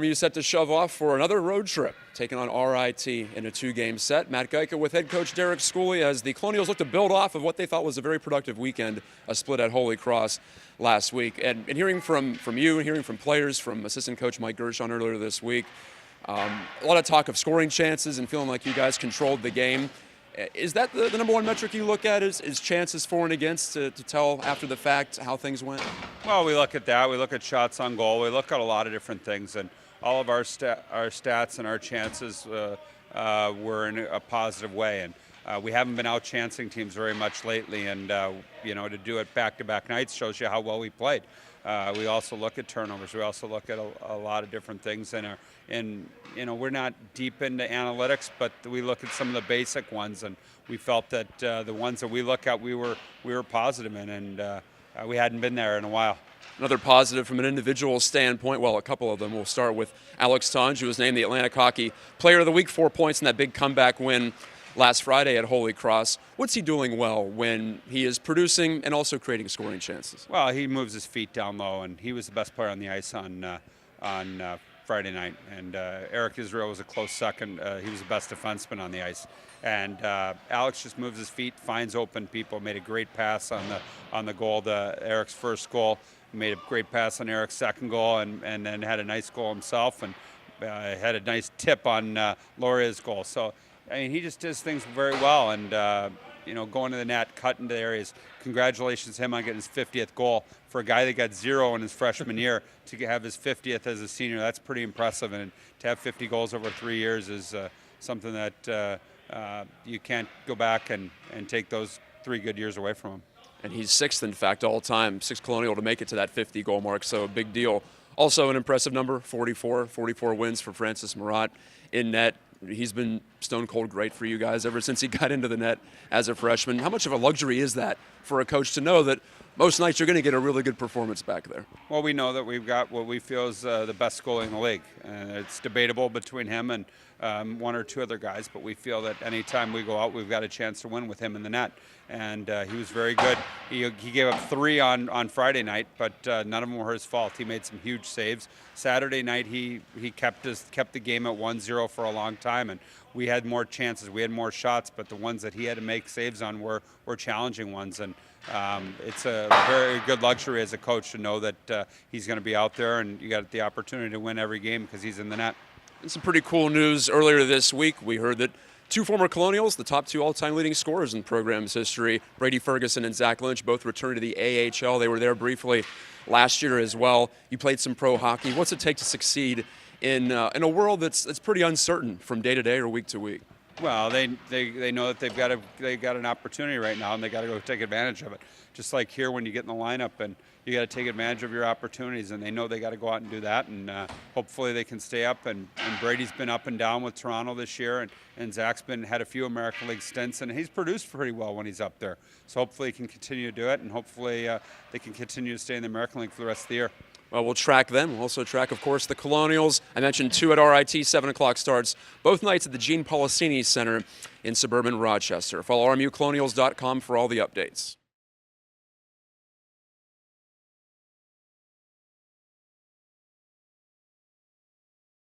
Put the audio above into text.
RMU set to shove off for another road trip, taking on RIT in a 2-game set. Matt Geica with head coach Derek Schooley as the Colonials look to build off of what they thought was a very productive weekend, a split at Holy Cross last week. And hearing from you and hearing from players, from assistant coach Mike Gershon earlier this week, a lot of talk of scoring chances and feeling like you guys controlled the game. Is that the number one metric you look at, is chances for and against, to tell after the fact how things went? Well, we look at that. We look at shots on goal. We look at a lot of different things, and all of our stats and our chances were in a positive way. And we haven't been out chancing teams very much lately, and to do it back-to-back nights shows you how well we played. We also look at turnovers. We also look at a lot of different things we're not deep into analytics, but we look at some of the basic ones, and we felt that the ones that we look at, we were positive in, and we hadn't been there in a while. Another positive from an individual standpoint, well, a couple of them. We'll start with Alex Tonge, who was named the Atlantic Hockey Player of the Week, 4 points in that big comeback win last Friday at Holy Cross. What's he doing well when he is producing and also creating scoring chances? Well, he moves his feet down low, and he was the best player on the ice on Friday night. And Eric Israel was a close second. He was the best defenseman on the ice. And Alex just moves his feet, finds open people, made a great pass on the goal to Eric's first goal, made a great pass on Eric's second goal, and then had a nice goal himself, and had a nice tip on Lauria's goal. So, I mean, he just does things very well, and going to the net, cutting to areas. Congratulations to him on getting his 50th goal. For a guy that got 0 in his freshman year, to have his 50th as a senior, that's pretty impressive. And to have 50 goals over 3 years is something that you can't go back and take those 3 good years away from him. And he's 6th, in fact, all time, 6th Colonial to make it to that 50-goal mark, so a big deal. Also an impressive number, 44 wins for Francis Marat in net. He's been stone cold great for you guys ever since he got into the net as a freshman. How much of a luxury is that for a coach to know that most nights you're going to get a really good performance back there? Well, we know that we've got what we feel is the best goalie in the league. And it's debatable between him and 1 or 2 other guys, but we feel that anytime we go out, we've got a chance to win with him in the net. And he was very good. He gave up 3 on Friday night, but none of them were his fault. He made some huge saves. Saturday night, he kept the game at 1-0 for a long time, and we had more chances. We had more shots, but the ones that he had to make saves on were challenging ones. And it's a very good luxury as a coach to know that he's going to be out there, and you got the opportunity to win every game because he's in the net. And some pretty cool news earlier this week. We heard that 2 former Colonials, the top 2 all-time leading scorers in the program's history, Brady Ferguson and Zach Lynch, both returned to the AHL. They were there briefly last year as well. You played some pro hockey. What's it take to succeed in a world that's pretty uncertain from day to day or week to week? Well, they know that they've got an opportunity right now, and they got to go take advantage of it. Just like here, when you get in the lineup, and you got to take advantage of your opportunities, and they know they got to go out and do that. And hopefully they can stay up. And Brady's been up and down with Toronto this year, and Zach's had a few American League stints, and he's produced pretty well when he's up there. So hopefully he can continue to do it, and hopefully they can continue to stay in the American League for the rest of the year. Well, we'll track them. We'll also track, of course, the Colonials. I mentioned 2 at RIT, 7 o'clock starts, both nights at the Gene Policini Center in suburban Rochester. Follow RMUcolonials.com for all the updates.